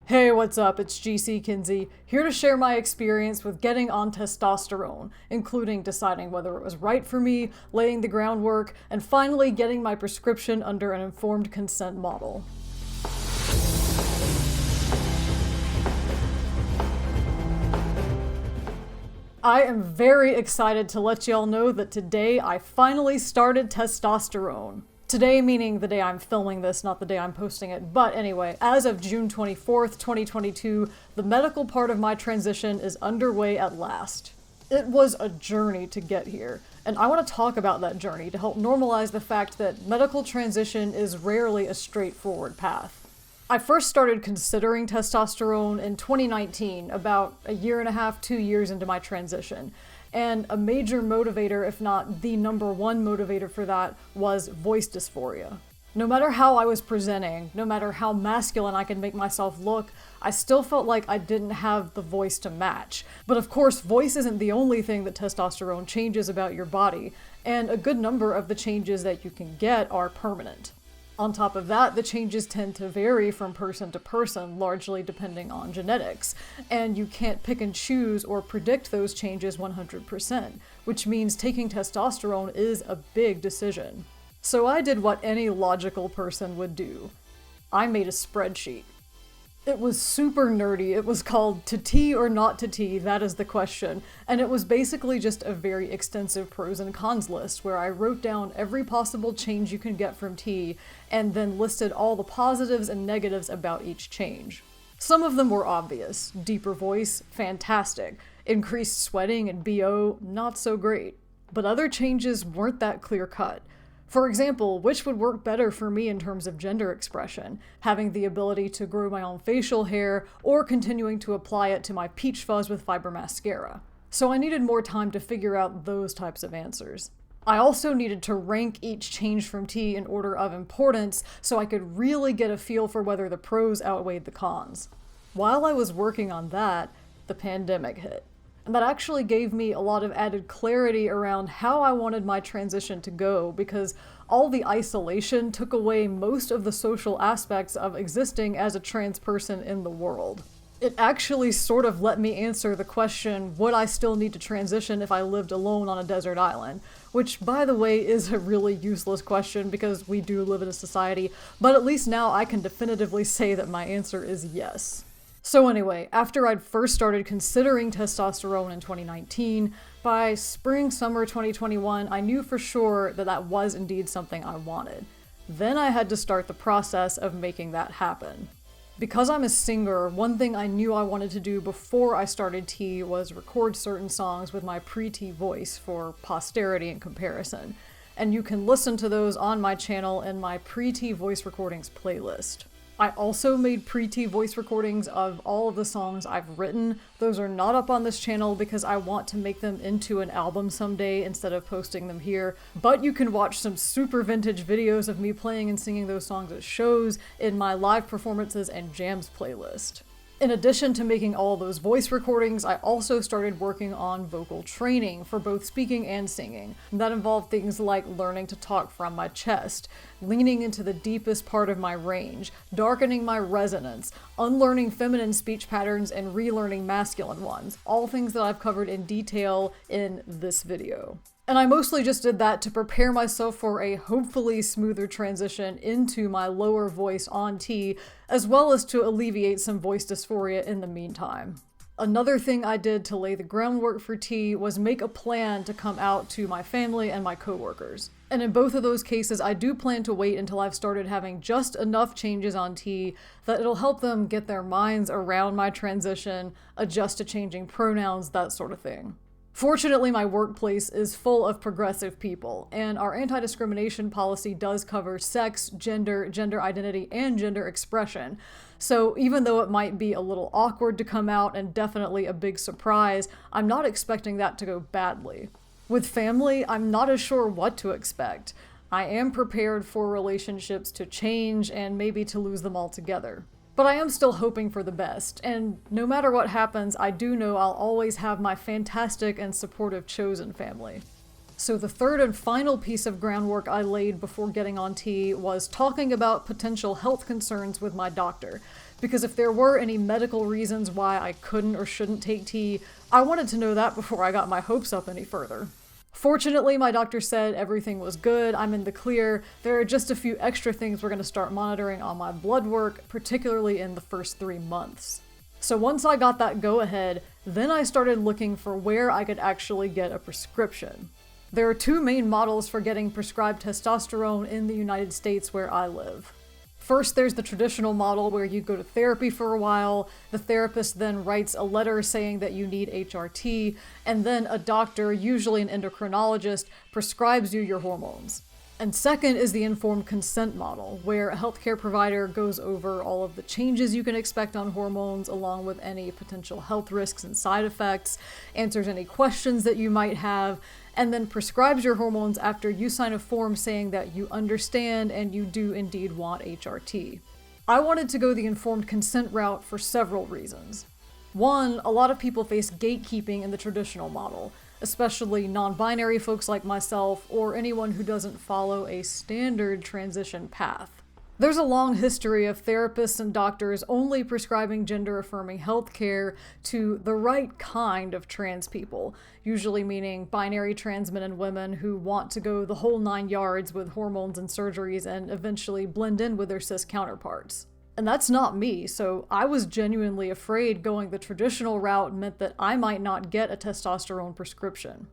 Hey, what's up? It's GC Kinsey, here to share my experience with getting on testosterone, including deciding whether it was right for me, laying the groundwork, and finally getting my prescription under an informed consent model. I am very excited to let y'all know that today I finally started testosterone. Today meaning the day I'm filming this, not the day I'm posting it. But anyway, as of June 24th, 2022, the medical part of my transition is underway at last. It was a journey to get here, and I want to talk about that journey to help normalize the fact that medical transition is rarely a straightforward path. I first started considering testosterone in 2019, about a year and a half, 2 years into my transition. And a major motivator, if not the number one motivator for that, was voice dysphoria. No matter how I was presenting, no matter how masculine I could make myself look, I still felt like I didn't have the voice to match. But of course, voice isn't the only thing that testosterone changes about your body, and a good number of the changes that you can get are permanent. On top of that, the changes tend to vary from person to person, largely depending on genetics, and you can't pick and choose or predict those changes 100%, which means taking testosterone is a big decision. So I did what any logical person would do. I made a spreadsheet. It was super nerdy. It was called To Tea or Not to Tea, that is the question. And it was basically just a very extensive pros and cons list where I wrote down every possible change you can get from tea and then listed all the positives and negatives about each change. Some of them were obvious. Deeper voice, fantastic. Increased sweating and BO, not so great. But other changes weren't that clear-cut. For example, which would work better for me in terms of gender expression, having the ability to grow my own facial hair or continuing to apply it to my peach fuzz with fiber mascara. So I needed more time to figure out those types of answers. I also needed to rank each change from tea in order of importance so I could really get a feel for whether the pros outweighed the cons. While I was working on that, the pandemic hit. And that actually gave me a lot of added clarity around how I wanted my transition to go, because all the isolation took away most of the social aspects of existing as a trans person in the world. It actually sort of let me answer the question, would I still need to transition if I lived alone on a desert island? Which, by the way, is a really useless question because we do live in a society, but at least now I can definitively say that my answer is yes. So anyway, after I'd first started considering testosterone in 2019, by spring-summer 2021, I knew for sure that that was indeed something I wanted. Then I had to start the process of making that happen. Because I'm a singer, one thing I knew I wanted to do before I started tea was record certain songs with my pre-tea voice for posterity and comparison. And you can listen to those on my channel in my pre-tea voice recordings playlist. I also made pre-tea voice recordings of all of the songs I've written. Those are not up on this channel because I want to make them into an album someday instead of posting them here, but you can watch some super vintage videos of me playing and singing those songs at shows in my live performances and jams playlist. In addition to making all those voice recordings, I also started working on vocal training for both speaking and singing. That involved things like learning to talk from my chest, leaning into the deepest part of my range, darkening my resonance, unlearning feminine speech patterns, and relearning masculine ones, all things that I've covered in detail in this video. And I mostly just did that to prepare myself for a hopefully smoother transition into my lower voice on tea, as well as to alleviate some voice dysphoria in the meantime. Another thing I did to lay the groundwork for tea was make a plan to come out to my family and my coworkers. And in both of those cases, I do plan to wait until I've started having just enough changes on tea that it'll help them get their minds around my transition, adjust to changing pronouns, that sort of thing. Fortunately, my workplace is full of progressive people, and our anti-discrimination policy does cover sex, gender, gender identity, and gender expression. So even though it might be a little awkward to come out and definitely a big surprise, I'm not expecting that to go badly. With family, I'm not as sure what to expect. I am prepared for relationships to change and maybe to lose them altogether. But I am still hoping for the best, and no matter what happens, I do know I'll always have my fantastic and supportive chosen family. So the third and final piece of groundwork I laid before getting on tea was talking about potential health concerns with my doctor, because if there were any medical reasons why I couldn't or shouldn't take tea, I wanted to know that before I got my hopes up any further. Fortunately, my doctor said everything was good, I'm in the clear. There are just a few extra things we're going to start monitoring on my blood work, particularly in the first 3 months. So once I got that go-ahead, then I started looking for where I could actually get a prescription. There are 2 main models for getting prescribed testosterone in the United States where I live. First, there's the traditional model where you go to therapy for a while, the therapist then writes a letter saying that you need HRT, and then a doctor, usually an endocrinologist, prescribes you your hormones. And second is the informed consent model, where a healthcare provider goes over all of the changes you can expect on hormones, along with any potential health risks and side effects, answers any questions that you might have, and then prescribes your hormones after you sign a form saying that you understand and you do indeed want HRT. I wanted to go the informed consent route for several reasons. One, a lot of people face gatekeeping in the traditional model, especially non-binary folks like myself or anyone who doesn't follow a standard transition path. There's a long history of therapists and doctors only prescribing gender-affirming healthcare to the right kind of trans people, usually meaning binary trans men and women who want to go the whole 9 yards with hormones and surgeries and eventually blend in with their cis counterparts. And that's not me, so I was genuinely afraid going the traditional route meant that I might not get a testosterone prescription.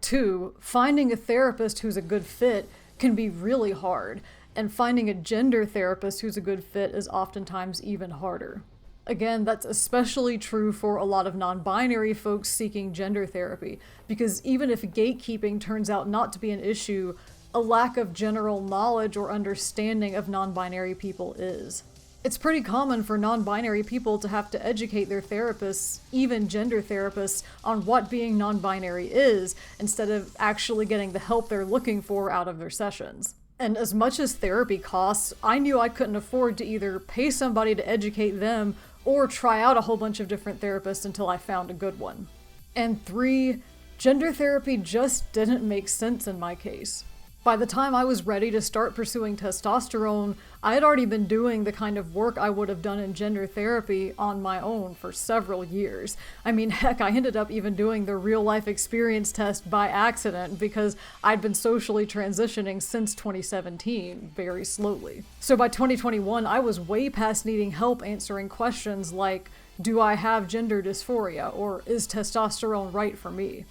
2, finding a therapist who's a good fit can be really hard, and finding a gender therapist who's a good fit is oftentimes even harder. Again, that's especially true for a lot of non-binary folks seeking gender therapy, because even if gatekeeping turns out not to be an issue, a lack of general knowledge or understanding of non-binary people is. It's pretty common for non-binary people to have to educate their therapists, even gender therapists, on what being non-binary is, instead of actually getting the help they're looking for out of their sessions. And as much as therapy costs, I knew I couldn't afford to either pay somebody to educate them or try out a whole bunch of different therapists until I found a good one. And 3, gender therapy just didn't make sense in my case. By the time I was ready to start pursuing testosterone, I had already been doing the kind of work I would have done in gender therapy on my own for several years. I mean, heck, I ended up even doing the real-life experience test by accident because I'd been socially transitioning since 2017, very slowly. So by 2021, I was way past needing help answering questions like, do I have gender dysphoria, or is testosterone right for me?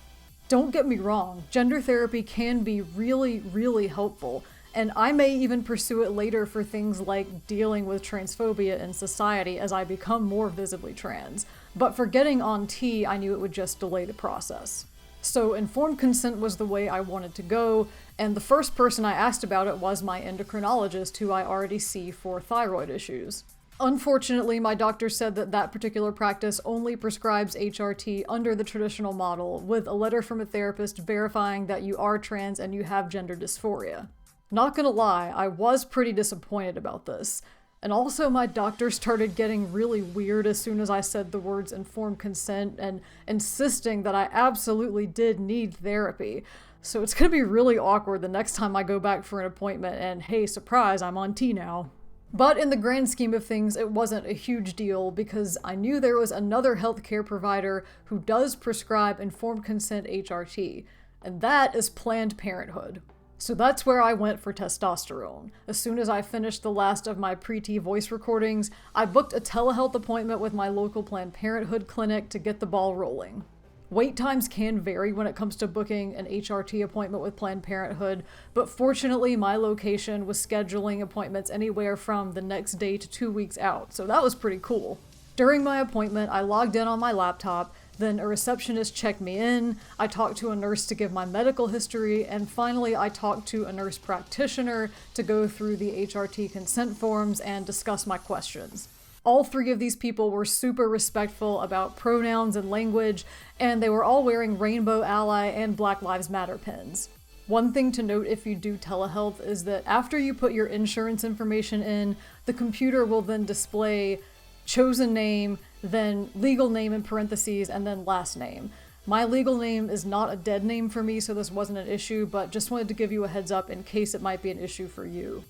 Don't get me wrong, gender therapy can be really, really helpful, and I may even pursue it later for things like dealing with transphobia in society as I become more visibly trans. But for getting on T, I knew it would just delay the process. So informed consent was the way I wanted to go, and the first person I asked about it was my endocrinologist, who I already see for thyroid issues. Unfortunately, my doctor said that that particular practice only prescribes HRT under the traditional model, with a letter from a therapist verifying that you are trans and you have gender dysphoria. Not gonna lie, I was pretty disappointed about this. And also my doctor started getting really weird as soon as I said the words informed consent and insisting that I absolutely did need therapy. So it's gonna be really awkward the next time I go back for an appointment and hey, surprise, I'm on T now. But in the grand scheme of things, it wasn't a huge deal because I knew there was another healthcare provider who does prescribe informed consent HRT, and that is Planned Parenthood. So that's where I went for testosterone. As soon as I finished the last of my pre-T voice recordings, I booked a telehealth appointment with my local Planned Parenthood clinic to get the ball rolling. Wait times can vary when it comes to booking an HRT appointment with Planned Parenthood, but fortunately my location was scheduling appointments anywhere from the next day to 2 weeks out, so that was pretty cool. During my appointment, I logged in on my laptop, then a receptionist checked me in, I talked to a nurse to give my medical history, and finally I talked to a nurse practitioner to go through the HRT consent forms and discuss my questions. All 3 of these people were super respectful about pronouns and language, and they were all wearing Rainbow Ally and Black Lives Matter pins. One thing to note if you do telehealth is that after you put your insurance information in, the computer will then display chosen name, then legal name in parentheses, and then last name. My legal name is not a dead name for me, so this wasn't an issue, but just wanted to give you a heads up in case it might be an issue for you.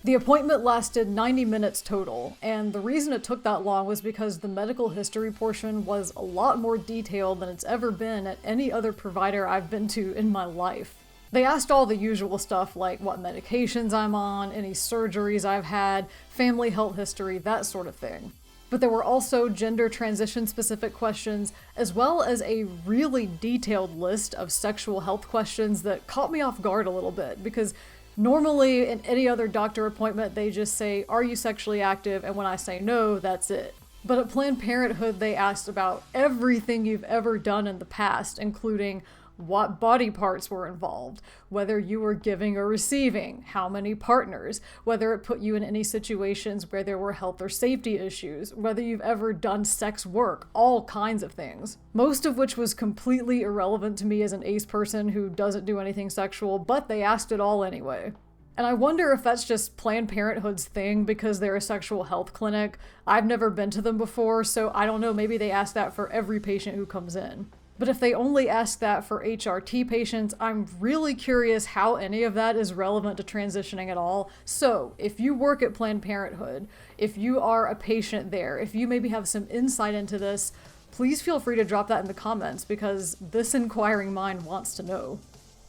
The appointment lasted 90 minutes total, and the reason it took that long was because the medical history portion was a lot more detailed than it's ever been at any other provider I've been to in my life. They asked all the usual stuff like what medications I'm on, any surgeries I've had, family health history, that sort of thing. But there were also gender transition specific questions, as well as a really detailed list of sexual health questions that caught me off guard a little bit, because normally in any other doctor appointment they just say, "Are you sexually active?" and when I say no, that's it. But at Planned Parenthood they asked about everything you've ever done in the past, including what body parts were involved, whether you were giving or receiving, how many partners, whether it put you in any situations where there were health or safety issues, whether you've ever done sex work, all kinds of things. Most of which was completely irrelevant to me as an ace person who doesn't do anything sexual, but they asked it all anyway. And I wonder if that's just Planned Parenthood's thing because they're a sexual health clinic. I've never been to them before, so I don't know, maybe they ask that for every patient who comes in. But if they only ask that for HRT patients, I'm really curious how any of that is relevant to transitioning at all. So if you work at Planned Parenthood, if you are a patient there, if you maybe have some insight into this, please feel free to drop that in the comments because this inquiring mind wants to know.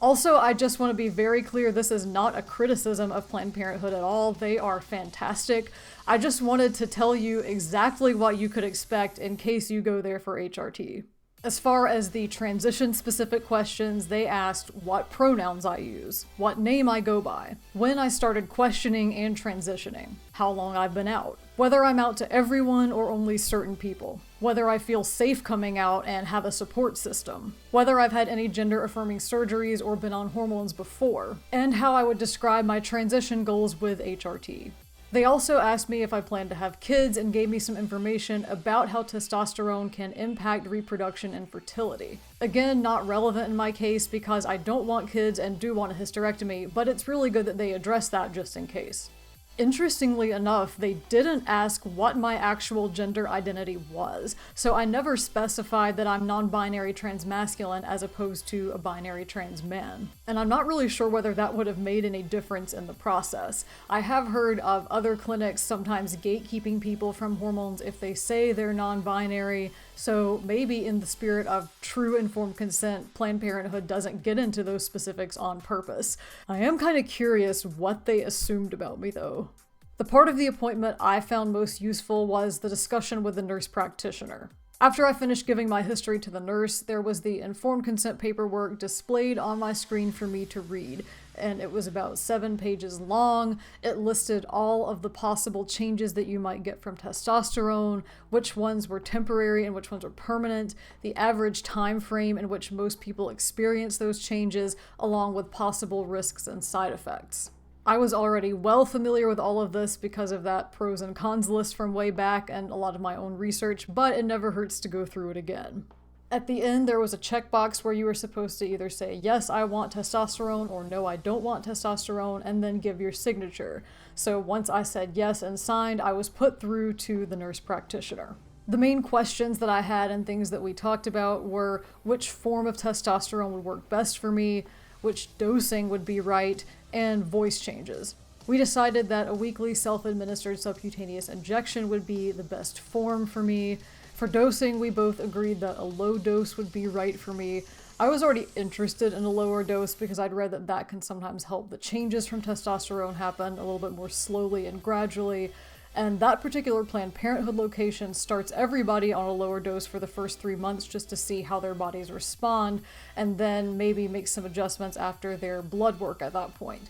Also, I just want to be very clear, this is not a criticism of Planned Parenthood at all. They are fantastic. I just wanted to tell you exactly what you could expect in case you go there for HRT. As far as the transition-specific questions, they asked what pronouns I use, what name I go by, when I started questioning and transitioning, how long I've been out, whether I'm out to everyone or only certain people, whether I feel safe coming out and have a support system, whether I've had any gender-affirming surgeries or been on hormones before, and how I would describe my transition goals with HRT. They also asked me if I plan to have kids and gave me some information about how testosterone can impact reproduction and fertility. Again, not relevant in my case because I don't want kids and do want a hysterectomy, but it's really good that they address that just in case. Interestingly enough, they didn't ask what my actual gender identity was, so I never specified that I'm non-binary transmasculine as opposed to a binary trans man. And I'm not really sure whether that would have made any difference in the process. I have heard of other clinics sometimes gatekeeping people from hormones if they say they're non-binary, so maybe in the spirit of true informed consent, Planned Parenthood doesn't get into those specifics on purpose. I am kind of curious what they assumed about me though. The part of the appointment I found most useful was the discussion with the nurse practitioner. After I finished giving my history to the nurse, there was the informed consent paperwork displayed on my screen for me to read, and it was about 7 pages long. It listed all of the possible changes that you might get from testosterone, which ones were temporary and which ones were permanent, the average time frame in which most people experience those changes, along with possible risks and side effects. I was already well familiar with all of this because of that pros and cons list from way back and a lot of my own research, but it never hurts to go through it again. At the end, there was a checkbox where you were supposed to either say, yes, I want testosterone, or no, I don't want testosterone, and then give your signature. So once I said yes and signed, I was put through to the nurse practitioner. The main questions that I had and things that we talked about were which form of testosterone would work best for me, which dosing would be right, and voice changes. We decided that a weekly self-administered subcutaneous injection would be the best form for me. For dosing, we both agreed that a low dose would be right for me. I was already interested in a lower dose because I'd read that that can sometimes help the changes from testosterone happen a little bit more slowly and gradually. And that particular Planned Parenthood location starts everybody on a lower dose for the first 3 months just to see how their bodies respond, and then maybe make some adjustments after their blood work at that point.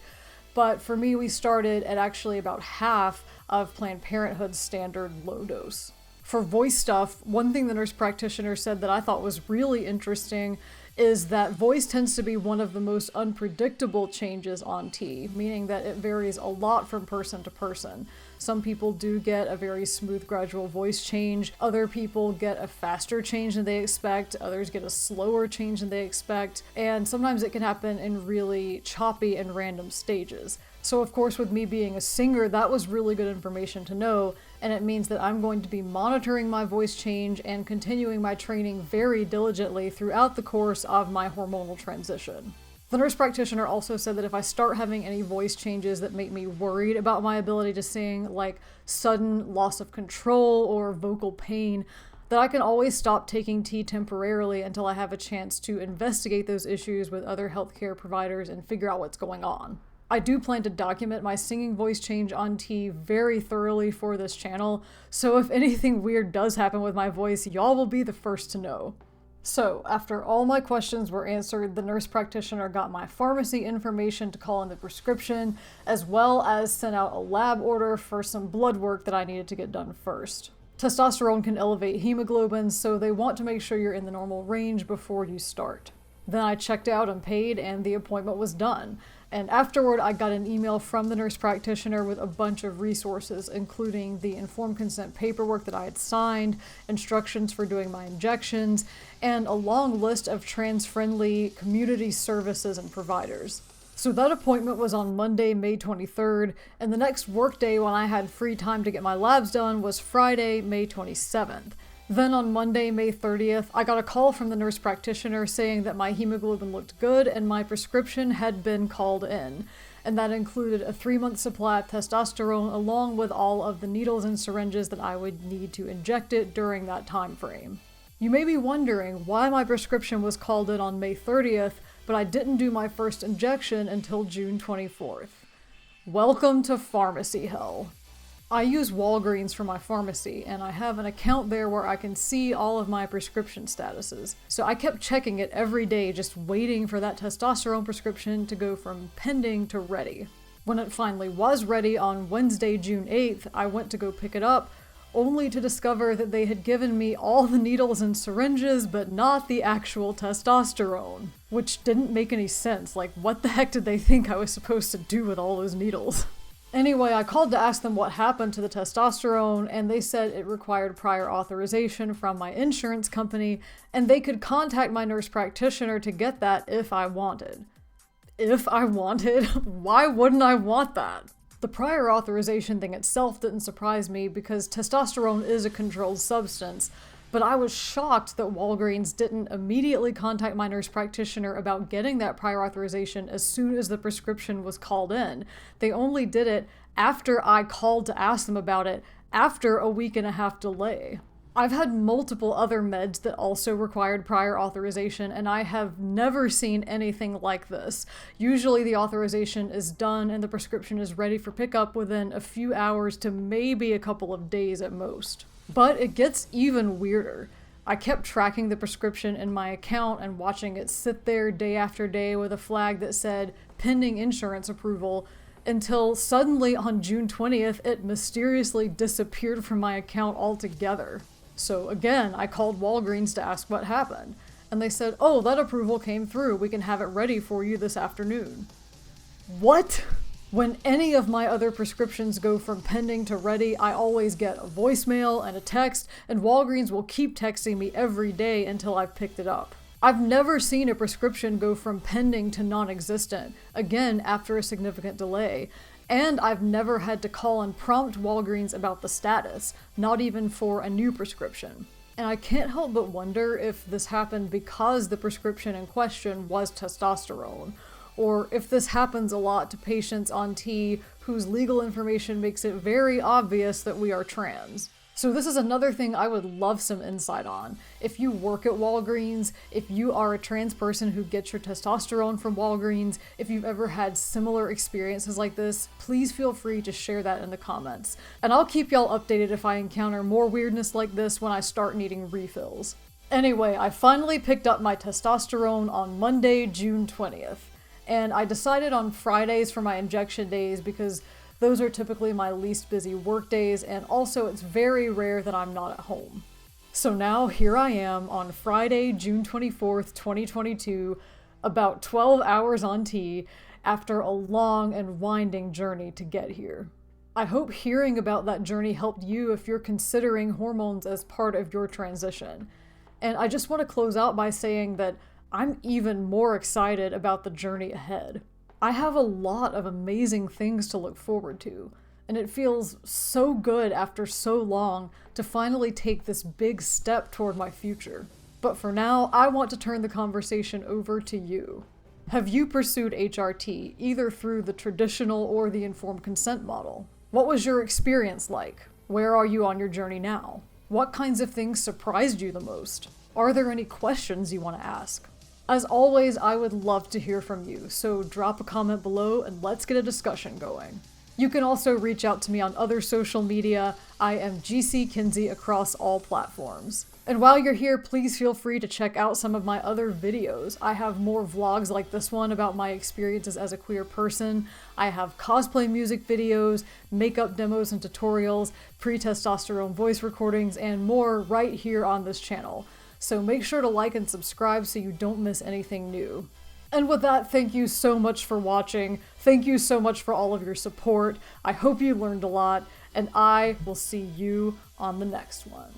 But for me, we started at actually about half of Planned Parenthood's standard low dose. For voice stuff, one thing the nurse practitioner said that I thought was really interesting is that voice tends to be one of the most unpredictable changes on T, meaning that it varies a lot from person to person. Some people do get a very smooth, gradual voice change. Other people get a faster change than they expect. Others get a slower change than they expect. And sometimes it can happen in really choppy and random stages. So of course, with me being a singer, that was really good information to know, and it means that I'm going to be monitoring my voice change and continuing my training very diligently throughout the course of my hormonal transition. The nurse practitioner also said that if I start having any voice changes that make me worried about my ability to sing, like sudden loss of control or vocal pain, that I can always stop taking tea temporarily until I have a chance to investigate those issues with other healthcare providers and figure out what's going on. I do plan to document my singing voice change on tea very thoroughly for this channel, so if anything weird does happen with my voice, y'all will be the first to know. So, after all my questions were answered, the nurse practitioner got my pharmacy information to call in the prescription, as well as sent out a lab order for some blood work that I needed to get done first. Testosterone can elevate hemoglobin, so they want to make sure you're in the normal range before you start. Then I checked out and paid, and the appointment was done. And afterward, I got an email from the nurse practitioner with a bunch of resources, including the informed consent paperwork that I had signed, instructions for doing my injections, and a long list of trans-friendly community services and providers. So that appointment was on Monday, May 23rd, and the next workday when I had free time to get my labs done was Friday, May 27th. Then on Monday, May 30th, I got a call from the nurse practitioner saying that my hemoglobin looked good and my prescription had been called in. And that included a 3-month supply of testosterone along with all of the needles and syringes that I would need to inject it during that time frame. You may be wondering why my prescription was called in on May 30th, but I didn't do my first injection until June 24th. Welcome to pharmacy hell. I use Walgreens for my pharmacy, and I have an account there where I can see all of my prescription statuses. So I kept checking it every day, just waiting for that testosterone prescription to go from pending to ready. When it finally was ready on Wednesday, June 8th, I went to go pick it up, only to discover that they had given me all the needles and syringes, but not the actual testosterone. Which didn't make any sense. Like, what the heck did they think I was supposed to do with all those needles? Anyway, I called to ask them what happened to the testosterone, and they said it required prior authorization from my insurance company, and they could contact my nurse practitioner to get that if I wanted. If I wanted? Why wouldn't I want that? The prior authorization thing itself didn't surprise me because testosterone is a controlled substance, but I was shocked that Walgreens didn't immediately contact my nurse practitioner about getting that prior authorization as soon as the prescription was called in. They only did it after I called to ask them about it, after a 1.5-week delay. I've had multiple other meds that also required prior authorization, and I have never seen anything like this. Usually the authorization is done and the prescription is ready for pickup within a few hours to maybe a couple of days at most. But it gets even weirder. I kept tracking the prescription in my account and watching it sit there day after day with a flag that said pending insurance approval until suddenly on June 20th it mysteriously disappeared from my account altogether. So again, I called Walgreens to ask what happened, and they said, "Oh, that approval came through. We can have it ready for you this afternoon." What? When any of my other prescriptions go from pending to ready, I always get a voicemail and a text, and Walgreens will keep texting me every day until I've picked it up. I've never seen a prescription go from pending to non-existent, again after a significant delay, and I've never had to call and prompt Walgreens about the status, not even for a new prescription. And I can't help but wonder if this happened because the prescription in question was testosterone, or if this happens a lot to patients on T whose legal information makes it very obvious that we are trans. So this is another thing I would love some insight on. If you work at Walgreens, if you are a trans person who gets your testosterone from Walgreens, if you've ever had similar experiences like this, please feel free to share that in the comments. And I'll keep y'all updated if I encounter more weirdness like this when I start needing refills. Anyway, I finally picked up my testosterone on Monday, June 20th. And I decided on Fridays for my injection days because those are typically my least busy work days, and also it's very rare that I'm not at home. So now here I am on Friday, June 24th, 2022, about 12 hours on T, after a long and winding journey to get here. I hope hearing about that journey helped you if you're considering hormones as part of your transition. And I just want to close out by saying that I'm even more excited about the journey ahead. I have a lot of amazing things to look forward to, and it feels so good after so long to finally take this big step toward my future. But for now, I want to turn the conversation over to you. Have you pursued HRT, either through the traditional or the informed consent model? What was your experience like? Where are you on your journey now? What kinds of things surprised you the most? Are there any questions you want to ask? As always, I would love to hear from you, so drop a comment below and let's get a discussion going. You can also reach out to me on other social media. I am GC Kinsey across all platforms. And while you're here, please feel free to check out some of my other videos. I have more vlogs like this one about my experiences as a queer person. I have cosplay music videos, makeup demos and tutorials, pre-testosterone voice recordings, and more right here on this channel. So make sure to like and subscribe so you don't miss anything new. And with that, thank you so much for watching. Thank you so much for all of your support. I hope you learned a lot, and I will see you on the next one.